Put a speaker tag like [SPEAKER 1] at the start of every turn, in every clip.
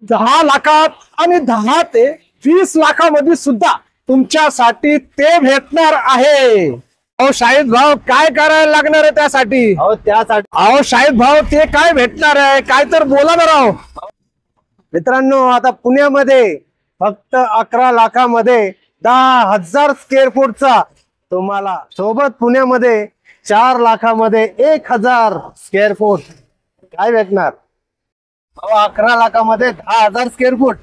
[SPEAKER 1] 10 लाखात आणि 10 ते 20 लाखामध्ये सुद्धा तुमच्यासाठी ते भेटणार आहे। अहो शाहिद भाऊ काय करायला लागणार आहे त्यासाठी? अहो शाहिद भाऊ ते काय भेटणार आहे काय तर बोला ना राव।
[SPEAKER 2] मित्रांनो आता पुण्यामध्ये फक्त 11 लाखामध्ये 10,000 स्क्वेअर फूटचा तुम्हाला सोबत पुण्यामध्ये 4 लाखामध्ये 1,000 स्क्वेअर फूट काय भेटणार? 11 लाखामध्ये 10,000 स्क्वेअर फूट।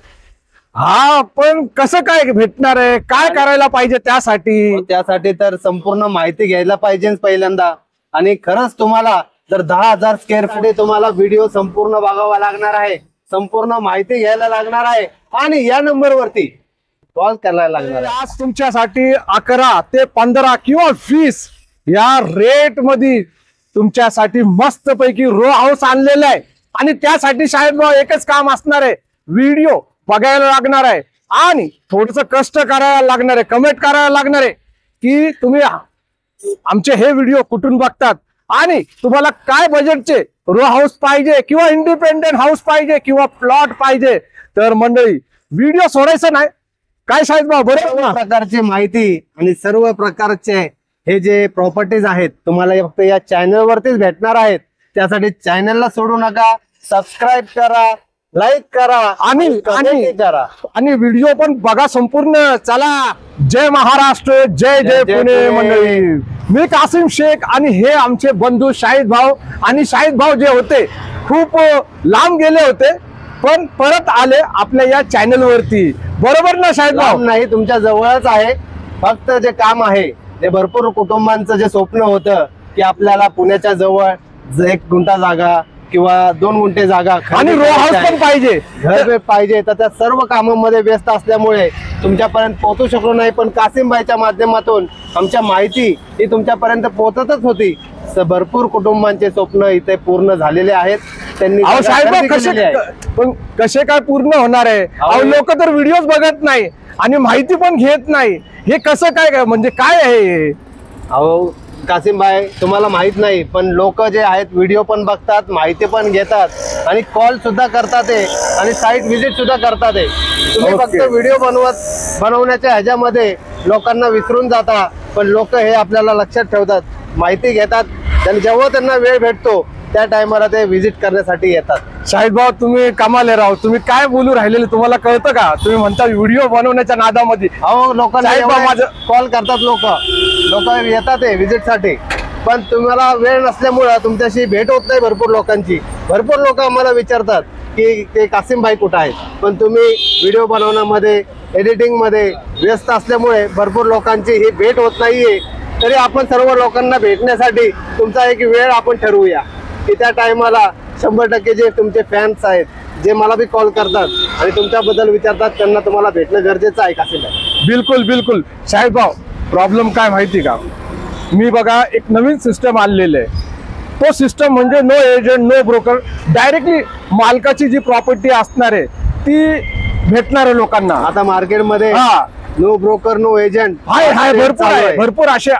[SPEAKER 1] हा पण कसं काय भेटणार आहे काय करायला पाहिजे त्यासाठी?
[SPEAKER 2] त्यासाठी तर संपूर्ण माहिती घ्यायला पाहिजे पहिल्यांदा। आणि खरंच तुम्हाला जर 10,000 स्क्वेअर फूट तुम्हाला व्हिडिओ संपूर्ण बघावा लागणार आहे, संपूर्ण माहिती घ्यायला लागणार आहे आणि या नंबरवरती कॉल करायला लागणार आहे।
[SPEAKER 1] आज तुमच्यासाठी 11 ते 15 किंवा 20 या रेट मध्ये तुमच्यासाठी मस्त पैकी रो हाऊस आणलेला आहे। आणि त्यासाठी शाहिद भाऊ एकच काम असणार आहे, व्हिडिओ बघायला लागणार आहे आणि थोडंसं कष्ट करायला लागणार आहे, कमेंट करायला लागणार आहे की तुम्ही आमचे हे व्हिडिओ कुठून बघतात आणि तुम्हाला काय बजेटचे रो हाऊस पाहिजे किंवा इंडिपेंडेंट हाऊस पाहिजे किंवा प्लॉट पाहिजे। तर मंडळी व्हिडिओ सोडायचं नाही काय शाहिद भाऊ? बरोबर
[SPEAKER 2] प्रकारची माहिती आणि सर्व प्रकारचे हे जे प्रॉपर्टीज आहेत तुम्हाला फक्त या चॅनल वरतीच भेटणार आहेत। त्यासाठी चॅनलला सोडू नका, सबस्क्राईब करा, लाईक करा आणि
[SPEAKER 1] व्हिडिओ पण बघा संपूर्ण। चला जय महाराष्ट्र, जय जय पुणे मंडळी। मी कासिम शेख आणि हे आमचे बंधू शाहिद भाऊ। आणि शाहिद भाऊ जे होते खूप लांब गेले होते पण परत आले आपल्या या चॅनल वरती, बरोबर ना शाहिद भाऊ?
[SPEAKER 2] नाही तुमच्या जवळच आहे, फक्त जे काम आहे जे भरपूर कुटुंबांचं जे स्वप्न होतं की आपल्याला पुण्याच्या जवळ 1 गुंठा जागा किंवा 2 गुंठे जागा
[SPEAKER 1] आणि रो हाऊस पण पाहिजे,
[SPEAKER 2] घर पाहिजे, तर त्या सर्व कामांमध्ये व्यस्त असल्यामुळे तुमच्यापर्यंत पोहोचू शकलो नाही। पण कासिम भाईच्या माध्यमातून आमच्या माहिती ही तुमच्यापर्यंत पोहोचतच होती। भरपूर कुटुंबांचे स्वप्न इथे पूर्ण झालेले आहेत। त्यांनी
[SPEAKER 1] पण कसे काय पूर्ण होणार आहे? अहो लोक तर व्हिडिओज बघत नाही आणि माहिती पण घेत नाही, हे कसं काय म्हणजे काय आहे?
[SPEAKER 2] अहो कासिम भाई तुम्हाला माहित नाही पण लोक जे आहेत व्हिडिओ पण बघतात, माहिती पण घेतात आणि कॉल सुद्धा करतात आणि साईट व्हिजिट सुद्धा करतात। तुम्ही फक्त व्हिडिओ बनवण्याच्या ह्याच्यामध्ये लोकांना विसरून जाता, पण लोक हे आपल्याला लक्षात ठेवतात, माहिती घेतात आणि जेव्हा त्यांना वेळ भेटतो त्या टायमाला ते व्हिजिट करण्यासाठी येतात।
[SPEAKER 1] शाहिद भाऊ तुम्ही कमाल राव, तुम्ही काय बोलू राहिलेले तुम्हाला कळतं का? तुम्ही म्हणता व्हिडिओ बनवण्याच्या नादामध्ये।
[SPEAKER 2] अहो लोकांना कॉल करतात, लोक येतात व्हिजिट साठी, पण तुम्हाला वेळ नसल्यामुळे तुमच्याशी भेट होत नाही भरपूर लोकांची। भरपूर लोक आम्हाला विचारतात की ते कासिम भाई कुठे आहेत, पण तुम्ही व्हिडिओ बनवण्यामध्ये एडिटिंग मध्ये व्यस्त असल्यामुळे भरपूर लोकांची ही भेट होत नाहीये। तरी आपण सर्व लोकांना भेटण्यासाठी तुमचा एक वेळ आपण ठरवूया की त्या टायमाला 100% जे तुमचे फॅन्स आहेत जे मला बी कॉल करतात आणि तुमच्याबद्दल विचारतात त्यांना तुम्हाला भेटणं गरजेचं आहे कासिम भाई।
[SPEAKER 1] बिलकुल बिलकुल शाहिद भाऊ, प्रॉब्लेम काय माहिती का, मी बघा एक नवीन सिस्टम आणलेलं आहे। तो सिस्टम म्हणजे no agent no broker, directly मालकाची जी प्रॉपर्टी असणार आहे ती भेटणार आहे लोकांना।
[SPEAKER 2] आता मार्केटमध्ये नो ब्रोकर नो एजंट
[SPEAKER 1] भरपूर असे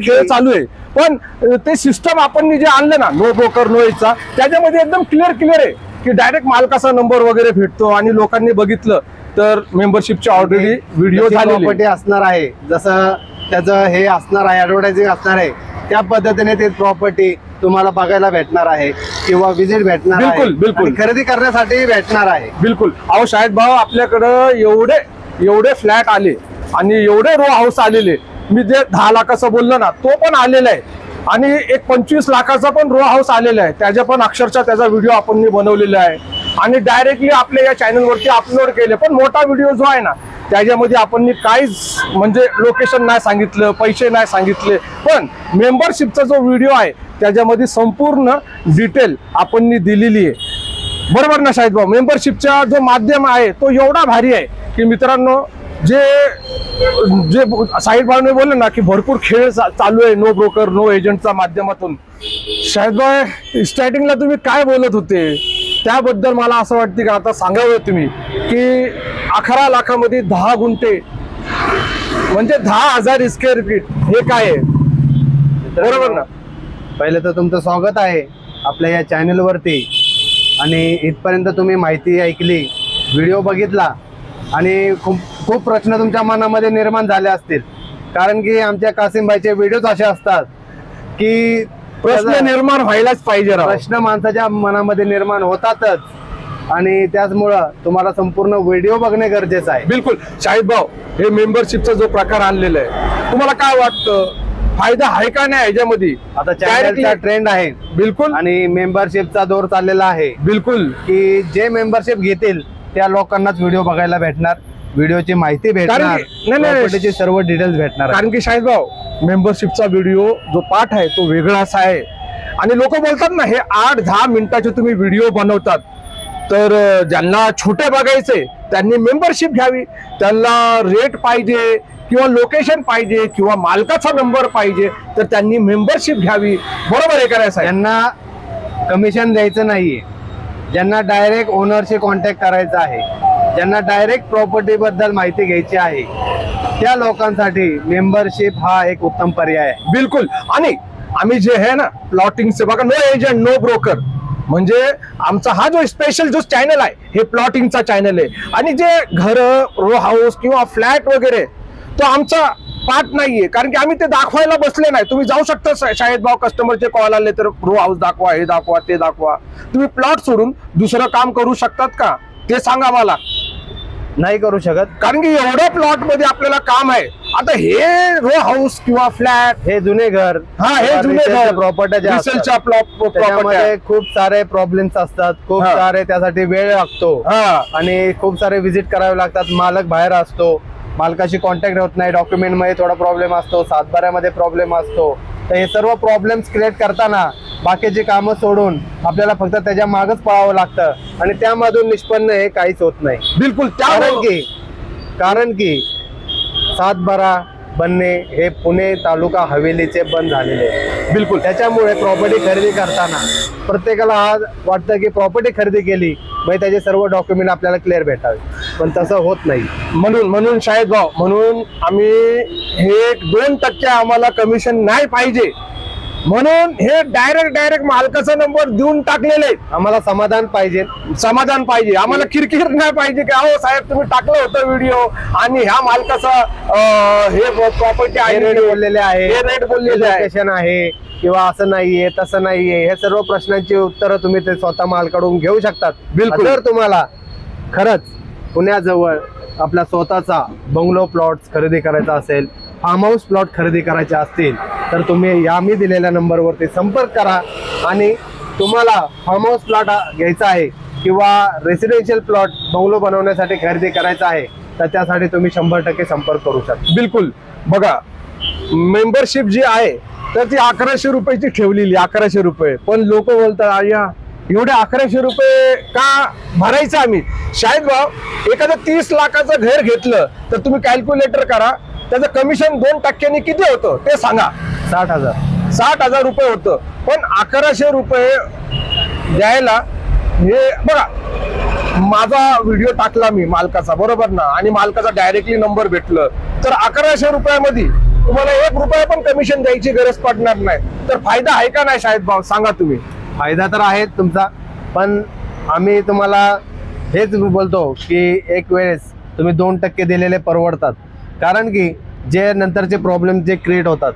[SPEAKER 1] खेळ चालू आहे, पण ते सिस्टम आपण जे आणलं ना नो ब्रोकर नो एजचा, त्याच्यामध्ये एकदम क्लिअर आहे की डायरेक्ट मालकाचा नंबर वगैरे भेटतो आणि लोकांनी बघितलं तर मेंबरशिपची ऑलरेडी व्हिडिओ
[SPEAKER 2] प्रॉपर्टी असणार आहे, जसं त्याचं हे असणार आहे ऍडव्हर्टायझिंग असणार आहे त्या पद्धतीने ते प्रॉपर्टी तुम्हाला बघायला भेटणार आहे किंवा विजिट भेटणार आहे, बिलकुल खरेदी करण्यासाठी भेटणार आहे।
[SPEAKER 1] बिलकुल। अहो शाहिद भाऊ आपल्याकडं एवढे फ्लॅट आले आणि एवढे रो हाऊस आलेले, मी जे 10 लाखाचं बोललो ना तो पण आलेला आहे आणि एक 25 लाखाचा पण रो हाऊस आलेला आहे, त्याच्या पण अक्षरशः त्याचा व्हिडिओ आपण बनवलेला आहे आणि डायरेक्टली आपल्या या चॅनलवरती अपलोड केले। पण मोठा व्हिडिओ जो आहे ना त्याच्यामध्ये आपण काहीच म्हणजे लोकेशन नाही सांगितलं, पैसे नाही सांगितले, पण मेंबरशिपचा जो व्हिडिओ आहे त्याच्यामध्ये संपूर्ण डिटेल आपण दिलेली आहे, बरोबर ना शाहिद भाऊ? मेंबरशिपचा जो माध्यम आहे तो एवढा भारी आहे की मित्रांनो, जे शाहिद भाऊने बोलले ना की भरपूर खेळ चालू आहे नो ब्रोकर नो एजंटच्या माध्यमातून। शाहिद भाई स्टार्टिंगला तुम्ही काय बोलत होते त्याबद्दल मला असं वाटतं का आता सांगावं तुम्ही की 11 लाखामध्ये 10 गुंठे म्हणजे 10,000 स्क्वेअर फीट हे काय आहे, बरोबर ना?
[SPEAKER 2] पहिले तर तुमचं स्वागत आहे आपल्या या चॅनल वरती आणि इथपर्यंत तुम्ही माहिती ऐकली व्हिडिओ बघितला आणि खूप खूप प्रश्न तुमच्या मनामध्ये निर्माण झाले असतील, कारण की आमच्या कासिमभाईचे व्हिडिओज असे असतात की
[SPEAKER 1] प्रश्न निर्माण व्हायलाच पाहिजे राव.
[SPEAKER 2] प्रश्न माणसाच्या मनामध्ये निर्माण होतातच आणि त्याचमुळं तुम्हाला संपूर्ण व्हिडिओ बघणे गरजेचं आहे.
[SPEAKER 1] बिलकुल शाहिद भाऊ, हे मेंबरशिपचा जो प्रकार आणलेला आहे, तुम्हाला काय वाटतं, फायदा आहे का नाही ह्याच्यामध्ये?
[SPEAKER 2] आता चॅनलचा ट्रेंड आहे
[SPEAKER 1] बिलकुल
[SPEAKER 2] आणि मेंबरशिपचा दौर चाललेला आहे
[SPEAKER 1] बिलकुल
[SPEAKER 2] की जे मेंबरशिप घेतील त्या लोकांनाच व्हिडिओ बघायला भेटणार, व्हिडिओची माहिती भेटणार,
[SPEAKER 1] नाही.
[SPEAKER 2] प्रॉपर्टीचे सर्व डिटेल्स भेटणार.
[SPEAKER 1] कारण की शाहिद भाऊ, मेंबरशिपचा व्हिडिओ जो पार्ट आहे तो वेगळाच आहे आणि लोक बोलतात ना, हे 8-10 मिनिटाचे तुम्ही व्हिडिओ बनवतात, तर ज्यांना छोटे बघायचे त्यांनी मेंबरशिप घ्यावी, त्यांना रेट पाहिजे किंवा लोकेशन पाहिजे किंवा मालकाचा नंबर पाहिजे तर त्यांनी मेंबरशिप घ्यावी. बरोबर आहे का?
[SPEAKER 2] ज्यांना कमिशन द्यायचं नाहीये, ज्यांना डायरेक्ट ओनरशी कॉन्टॅक्ट करायचा आहे, ज्यांना डायरेक्ट प्रॉपर्टी बद्दल माहिती घ्यायची आहे, त्या लोकांसाठी मेंबरशिप हा एक उत्तम पर्याय आहे.
[SPEAKER 1] बिलकुल. आणि आम्ही जे आहे ना प्लॉटिंगचे, बघा, नो एजंट नो ब्रोकर, म्हणजे आमचा हा जो स्पेशल जो चॅनल आहे हे प्लॉटिंगचा चॅनल आहे. आणि जे घर, रो हाऊस किंवा फ्लॅट वगैरे तो आमचा पार्ट नाहीये, कारण की आम्ही ते दाखवायला बसले नाही. तुम्ही जाऊ शकता शाहिद भाऊ, कस्टमरचे कॉल आले तर रो हाऊस दाखवा, हे दाखवा, ते दाखवा. तुम्ही प्लॉट सोडून दुसरं काम करू शकतात का ते सांगा मला.
[SPEAKER 2] नाही करू शकत,
[SPEAKER 1] कारण की एवढ्या प्लॉट मध्ये आपल्याला काम आहे. आता हे रो हाऊस किंवा फ्लॅट,
[SPEAKER 2] हे जुने घर,
[SPEAKER 1] हे जुने
[SPEAKER 2] प्रॉपर्टीच्या
[SPEAKER 1] प्रॉपर्टी
[SPEAKER 2] खूप सारे प्रॉब्लेम्स असतात, खूप सारे त्यासाठी वेळ लागतो आणि खूप सारे व्हिजिट करावे लागतात. मालक बाहेर असतो, मालकाशी कॉन्टॅक्ट होत नाही, डॉक्युमेंट मध्ये थोडा प्रॉब्लेम असतो, सातबाऱ्यामध्ये प्रॉब्लेम असतो. तर हे सर्व प्रॉब्लेम्स क्रिएट करताना बाकीची कामं सोडून आपल्याला फक्त त्याच्या मागच पळावं लागतं आणि त्यामधून निष्पन्न हे काहीच होत नाही.
[SPEAKER 1] बिलकुल.
[SPEAKER 2] कारण की सातबारा बनणे हे पुणे तालुका हवेलीचे बंद झालेले आहे.
[SPEAKER 1] बिलकुल.
[SPEAKER 2] त्याच्यामुळे प्रॉपर्टी खरेदी करताना प्रत्येकाला आज वाटतं की प्रॉपर्टी खरेदी केली म्हणजे त्याचे सर्व डॉक्युमेंट आपल्याला क्लिअर भेटावे, पण तसं होत नाही.
[SPEAKER 1] म्हणून शाहिद भाऊ, म्हणून आम्ही हे 2% आम्हाला कमिशन नाही पाहिजे, म्हणून हे डायरेक्ट मालकाचा नंबर देऊन टाकलेले आहे.
[SPEAKER 2] आम्हाला समाधान पाहिजे,
[SPEAKER 1] आम्हाला किरकिर नाही पाहिजे की अहो साहेब तुम्ही टाकलं होतं व्हिडिओ आणि ह्या मालकाचा हे प्रॉपर्टी आहे,
[SPEAKER 2] रेट बोललेले आहे,
[SPEAKER 1] लोकेशन
[SPEAKER 2] आहे किंवा असं नाहीये तसं नाहीये, हे सर्व प्रश्नांची उत्तरं तुम्ही ते स्वतः मालकाकडून घेऊ शकतात.
[SPEAKER 1] बिलकुल.
[SPEAKER 2] जर तुम्हाला खरंच पुण्याजवळ आपला स्वतःचा बंगलो प्लॉट खरेदी करायचा असेल, फार्म हाऊस प्लॉट खरेदी करायचे असतील तर तुम्ही या मी दिलेल्या नंबरवरती संपर्क करा आणि तुम्हाला फार्म हाऊस प्लॉट घ्यायचा आहे किंवा रेसिडेन्शियल प्लॉट बंगलो बनवण्यासाठी खरेदी करायचा आहे तर त्यासाठी तुम्ही 100% संपर्क करू शकता.
[SPEAKER 1] बिलकुल. बघा, मेंबरशिप जी आहे तर ती 1100 रुपयाची ठेवलेली, 1100 रुपये, पण लोक बोलतात आया एवढे 1100 रुपये का भरायचं आम्ही. शाहिद भाऊ, एखादं 30 लाखाचं घर घेतलं तर तुम्ही कॅल्क्युलेटर करा, त्याचं कमिशन 2% किती होतं ते सांगा. 60,000 रुपये होतं. पण 1100 रुपये द्यायला, हे बघा, माझा व्हिडिओ टाकला मी मालकाचा, बरोबर ना, आणि मालकाचा डायरेक्टली नंबर भेटलं तर 1100 रुपयामध्ये तुम्हाला 1 रुपया पण कमिशन द्यायची गरज पडणार नाही. तर फायदा आहे का नाही शाहिद भाऊ, सांगा तुम्ही.
[SPEAKER 2] फायदा तर आहे तुमचा, पण आम्ही तुम्हाला हेच बोलतो की एक वेळेस तुम्ही 2% दिलेले परवडतात. कारण की जे नंतरचे प्रॉब्लेम जे क्रिएट होतात,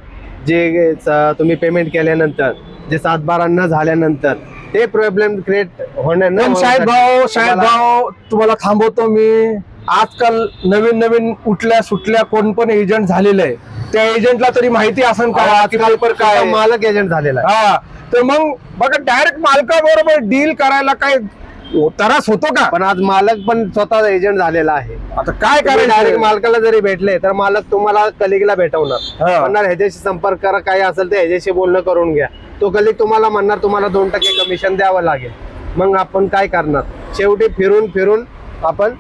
[SPEAKER 2] जे तुम्ही पेमेंट केल्यानंतर, जे 7-12 न झाल्यानंतर ते प्रॉब्लेम क्रिएट होण्यानं.
[SPEAKER 1] शाहिद भाऊ तुम्हाला थांबवतो मी. आजकाल नवीन उठल्या सुटल्या कोण पण एजंट झालेलं आहे, त्या एजंटला तरी माहिती असेल का
[SPEAKER 2] आजकाल काय मालक एजंट झालेला आहे.
[SPEAKER 1] तर मग बघा, डायरेक्ट मालकाबरोबर डील करायला काय त्रास होतो का?
[SPEAKER 2] पण आज मालक पण स्वतः एजंट झालेला आहे.
[SPEAKER 1] आता काय करायचं,
[SPEAKER 2] डायरेक्ट मालकाला जरी भेटले तर मालक तुम्हाला कलिगला भेटवणार, म्हणणार ह्याच्याशी संपर्क करा, काय असेल ते ह्याच्याशी बोलणं करून घ्या. तो कलिग तुम्हाला म्हणणार तुम्हाला 2% कमिशन द्यावं लागेल. मग आपण काय करणार, शेवटी फिरून आपण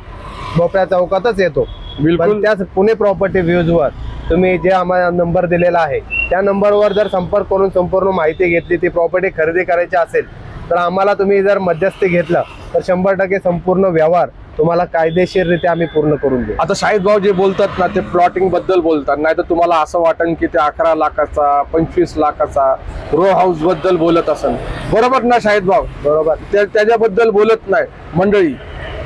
[SPEAKER 2] भोपळ्या चौकातच येतो.
[SPEAKER 1] बिलकुल.
[SPEAKER 2] त्याच पुणे प्रॉपर्टी व्ह्यूज वर तुम्ही जे आम्हाला नंबर दिलेला आहे त्या नंबरवर जर संपर्क करून संपूर्ण माहिती घेतली, ती प्रॉपर्टी खरेदी करायची असेल तर आम्हाला तुम्ही जर मध्यस्थी घेतलं तर 100% संपूर्ण व्यवहार तुम्हाला कायदेशीररित्या आम्ही पूर्ण करून देऊ.
[SPEAKER 1] आता शाहिद भाऊ जे बोलतात ना ते प्लॉटिंग बद्दल बोलतात, नाही तर तुम्हाला असं वाटेल की ते 11 लाखाचा 25 लाखाचा रो हाऊस बद्दल बोलत असेल, बरोबर ना शाहिद भाऊ?
[SPEAKER 2] बरोबर.
[SPEAKER 1] त्याच्याबद्दल बोलत नाही मंडळी.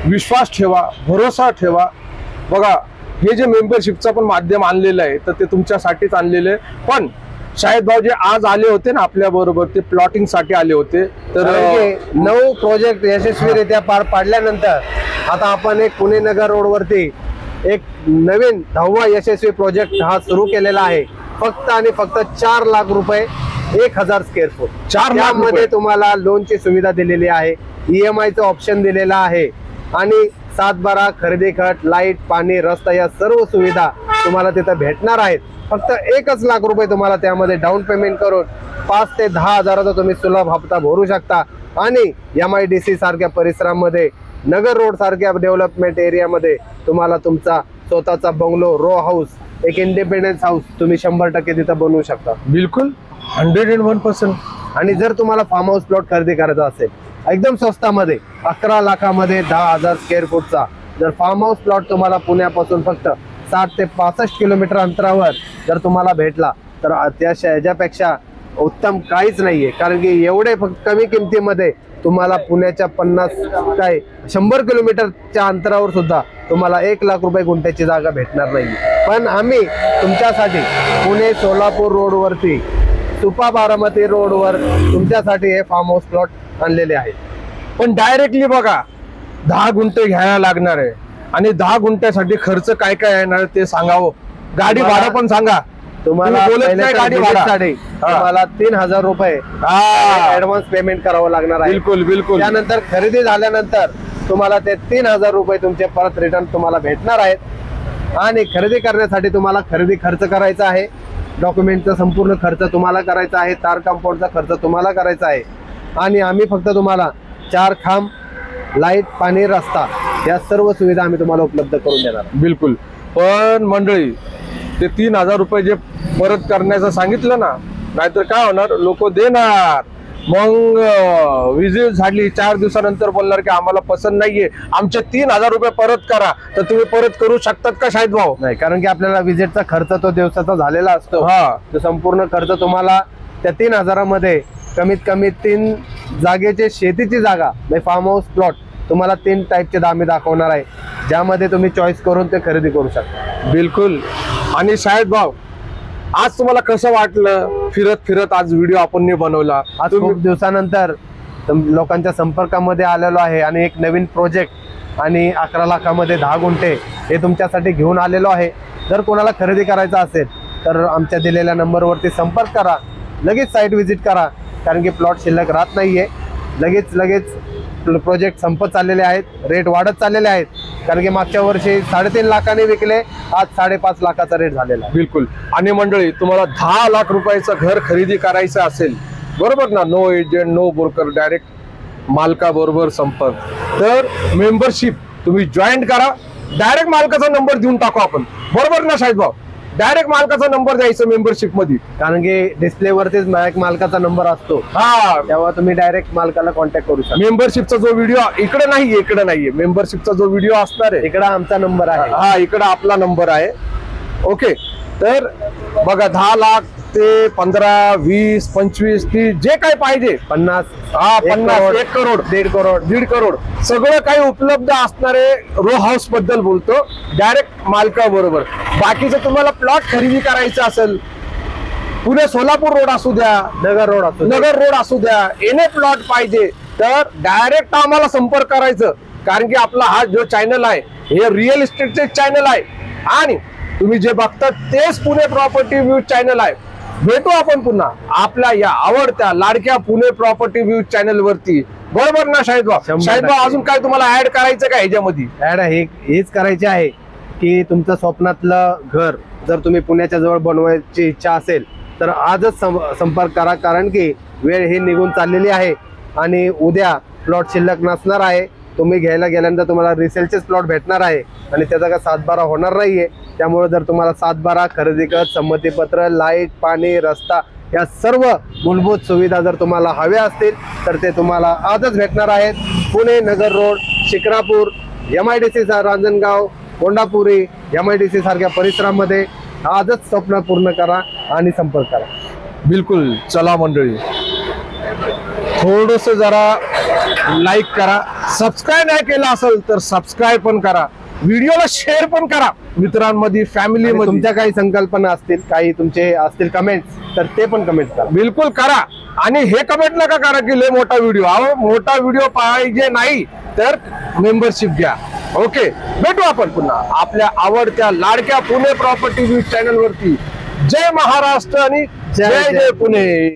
[SPEAKER 1] विश्वास ठेवा, भरोसा ठेवा. बघा हे जे मेंबरशिपचं पण माध्यम आणलेलं आहे तर ते तुमच्यासाठीच आणलेलं आहे. पण शाहिद भाऊ जे आज आले होते ना आपल्या बरोबर, ते प्लॉटिंग साठी आले होते. तर
[SPEAKER 2] 9 प्रोजेक्ट यशस्वीरित्या पार पाडल्यानंतर आता आपण एक पुणे नगर रोड वरती एक नवीन 10वा यशस्वी प्रोजेक्ट हा सुरू केलेला आहे. फक्त आणि फक्त 4 लाख रुपये 1000 स्क्वेअर फूट.
[SPEAKER 1] 4 लाख
[SPEAKER 2] मध्ये
[SPEAKER 1] रुपये.
[SPEAKER 2] तुम्हाला लोनची सुविधा दिलेली आहे, EMI चं ऑप्शन दिलेला आहे आणि 7/12 खरेदी खत, लाईट, पाणी, रस्ता या सर्व सुविधा तुम्हाला तिथं भेटणार आहेत. फक्त 1 लाख रुपये तुम्हाला त्यामध्ये डाऊन पेमेंट करून 5 ते 10 हजाराचा तुम्ही सुलभ हप्ता भरू शकता. आणि MIDC सारख्या परिसरामध्ये, नगर रोड सारख्या डेव्हलपमेंट एरियामध्ये तुम्हाला तुमचा स्वतःचा बंगलो, रो हाऊस, एक इंडिपेंडन्स हाऊस तुम्ही 100% तिथं बनवू शकता.
[SPEAKER 1] बिलकुल 101%.
[SPEAKER 2] आणि जर तुम्हाला फार्म हाऊस प्लॉट खरेदी करायचा असेल एकदम स्वस्तामध्ये 11 लाखामध्ये 10,000 स्क्वेअर फूटचा जर फार्म हाऊस प्लॉट तुम्हाला पुण्यापासून फक्त 60 ते 65 किलोमीटर अंतरावर जर तुम्हाला भेटला तर त्या ह्याच्यापेक्षा उत्तम काहीच नाहीये. कारण की एवढे फक्त कमी किमतीमध्ये तुम्हाला पुण्याच्या 100 किलोमीटरच्या अंतरावर सुद्धा तुम्हाला 1 लाख रुपये गुंठ्याची जागा भेटणार नाही. पण आम्ही तुमच्यासाठी पुणे सोलापूर रोडवरती, सुपा बारामती रोडवर तुमच्यासाठी हे फार्म हाऊस प्लॉट आणलेले आहेत.
[SPEAKER 1] पण डायरेक्टली बघा 10 गुंठे घ्यायला लागणार आहे आणि 10 गुंठ्यासाठी खर्च काय काय येणार ते सांगावं. गाडी भाडं पण सांगा.
[SPEAKER 2] तुम्हाला
[SPEAKER 1] तुम्ही बोलत नाही गाडी भाडं.
[SPEAKER 2] तुम्हाला 3,000 रुपये ऍडव्हान्स पेमेंट करावं लागणार आहे.
[SPEAKER 1] बिलकुल बिलकुल.
[SPEAKER 2] त्यानंतर खरेदी झाल्यानंतर तुम्हाला ते 3,000 रुपये तुमचे परत रिटर्न तुम्हाला भेटणार आहेत. आणि खरेदी करण्यासाठी तुम्हाला खरेदी खर्च करायचा आहे, डॉक्युमेंटचा संपूर्ण खर्च तुम्हाला करायचा आहे, तार कंपाऊंडचा खर्च तुम्हाला करायचा आहे. आणि आम्ही फक्त तुम्हाला 4 खांब, लाईट, पाणी, रस्ता या सर्व सुविधा आम्ही तुम्हाला उपलब्ध करून देणार.
[SPEAKER 1] बिलकुल. पण मंडळी ते 3,000 रुपये जे परत करण्याचं सांगितलं ना, नाहीतर काय होणार, लोक देणार, मग विजिट झाली 4 दिवसानंतर बोलणार की आम्हाला पसंत नाहीये, आमचे 3,000 रुपये परत करा. तर तुम्ही परत करू शकतात का शाहिद भाऊ?
[SPEAKER 2] नाही, कारण की आपल्याला विजिटचा खर्च तो दिवसाचा झालेला असतो.
[SPEAKER 1] हा,
[SPEAKER 2] तो संपूर्ण खर्च तुम्हाला त्या 3,000 मध्ये कमीत कमी 3 जागेचे शेतीची जागा म्हणजे फार्म हाऊस प्लॉट तुम्हाला 3 टाईपचे आम्ही दाखवणार आहे, ज्यामध्ये तुम्ही चॉईस करून ते खरेदी करू शकता.
[SPEAKER 1] बिलकुल. आणि शाहिद भाऊ आज तुम्हाला कसं वाटलं फिरत फिरत आज व्हिडिओ आपण बनवला?
[SPEAKER 2] आज खूप दिवसानंतर लोकांच्या संपर्कामध्ये आलेलो आहे आणि एक नवीन प्रोजेक्ट आणि 11 लाखामध्ये 10 गुंठे हे तुमच्यासाठी घेऊन आलेलो आहे. जर कोणाला खरेदी करायचं असेल तर आमच्या दिलेल्या नंबरवरती संपर्क करा, लगेच साईट व्हिजिट करा. कारण की प्लॉट शिल्लक राहत नाहीये. लगेच प्रोजेक्ट संपत चाललेले आहेत, रेट वाढत चाललेले आहेत. कारण की मागच्या वर्षी 3.5 लाखाने विकले, आज 5.5 लाखाचा रेट झालेला आहे.
[SPEAKER 1] बिलकुल. आणि मंडळी तुम्हाला 10 लाख रुपयाचं घर खरेदी करायचं असेल, बरोबर ना, no agent, no broker, direct मालका बरोबर संपर्क. तर मेंबरशिप तुम्ही जॉईन करा. डायरेक्ट मालकाचा नंबर देऊन टाकू आपण, बरोबर ना शाहिद भाऊ? डायरेक्ट मालकाचा नंबर द्यायचा मेंबरशिप मध्ये.
[SPEAKER 2] कारण की डिस्प्ले वरतीच मालकाचा नंबर असतो.
[SPEAKER 1] हा,
[SPEAKER 2] तेव्हा तुम्ही डायरेक्ट मालकाला कॉन्टॅक्ट करू शकता.
[SPEAKER 1] मेंबरशिपचा जो व्हिडिओ इकडे नाहीये, मेंबरशिपचा जो व्हिडिओ असणार आहे
[SPEAKER 2] इकडे आमचा नंबर आहे.
[SPEAKER 1] हा, इकडे आपला नंबर आहे. ओके. तर बघा 10 लाख ते 15, 20, 25, 30 जे काही पाहिजे,
[SPEAKER 2] 50,
[SPEAKER 1] 50, 1 करोड, 1.5 करोड सगळं काही उपलब्ध असणारे रो हाऊस बद्दल बोलतो, डायरेक्ट मालका बरोबर. बाकीचं तुम्हाला प्लॉट खरेदी करायचं असेल, पुणे सोलापूर रोड असू द्या,
[SPEAKER 2] नगर रोड
[SPEAKER 1] असू द्या, एने प्लॉट पाहिजे तर डायरेक्ट आम्हाला संपर्क करायचं. कारण की आपला हा जो चॅनल आहे हे रिअल इस्टेटचे चॅनल आहे आणि तुम्ही जे बघतात तेच पुणे प्रॉपर्टी व्ह्यू चॅनल आहे. भेटू आपण पुन्हा आपल्या या आवडत्या लाडक्या पुणे प्रॉपर्टी व्ह्यू चॅनल वरती, बरोबर ना शाहिद भाऊ? शाहिद भाऊ अजून काय तुम्हाला ऍड करायचं का ह्याच्यामध्ये?
[SPEAKER 2] ऍड हेच करायचे आहे की तुमचं स्वप्नातलं घर जर तुम्ही पुण्याच्या जवळ बनवायची इच्छा असेल तर आजच संपर्क करा. कारण की वेळ ही निघून चाललेली आहे आणि उद्या प्लॉट शिल्लक नसणार आहे. तुम्ही घ्यायला गेल्यानंतर तुम्हाला रिसेलचेच प्लॉट भेटणार आहे आणि त्याचा काय 7/12 होणार नाहीये. त्यामुळे जर तुम्हाला 7/12 खरेदी खत, संमतीपत्र, लाईट, पाणी, रस्ता या सर्व मूलभूत सुविधा जर तुम्हाला हव्या असतील तर ते तुम्हाला आजच भेटणार आहेत. Pune Nagar road, Shikrapur, MIDC Ranjangaon, Kondapuri, MIDC सारख्या परिसरामध्ये आजच स्वप्न पूर्ण करा आणि संपर्क करा.
[SPEAKER 1] बिलकुल. चला मंडळी, थोडस जरा लाईक करा, सबस्क्राईब नाही केलं असेल तर सबस्क्राईब पण करा, व्हिडिओला शेअर पण करा मित्रांमध्ये, फॅमिलीमध्ये.
[SPEAKER 2] तुमच्या काही संकल्पना असतील, काही तुमचे असतील कमेंट्स, तर ते पण कमेंट करा.
[SPEAKER 1] बिलकुल करा. आणि हे कमेंट नका करा की लय मोठा व्हिडिओ, अहो मोठा व्हिडिओ पाहिजे नाही तर मेंबरशिप घ्या. ओके, भेटू आपण पुन्हा आपल्या आवडत्या लाडक्या पुणे प्रॉपर्टी न्यूज चॅनल वरती. जय महाराष्ट्र आणि जय जय पुणे.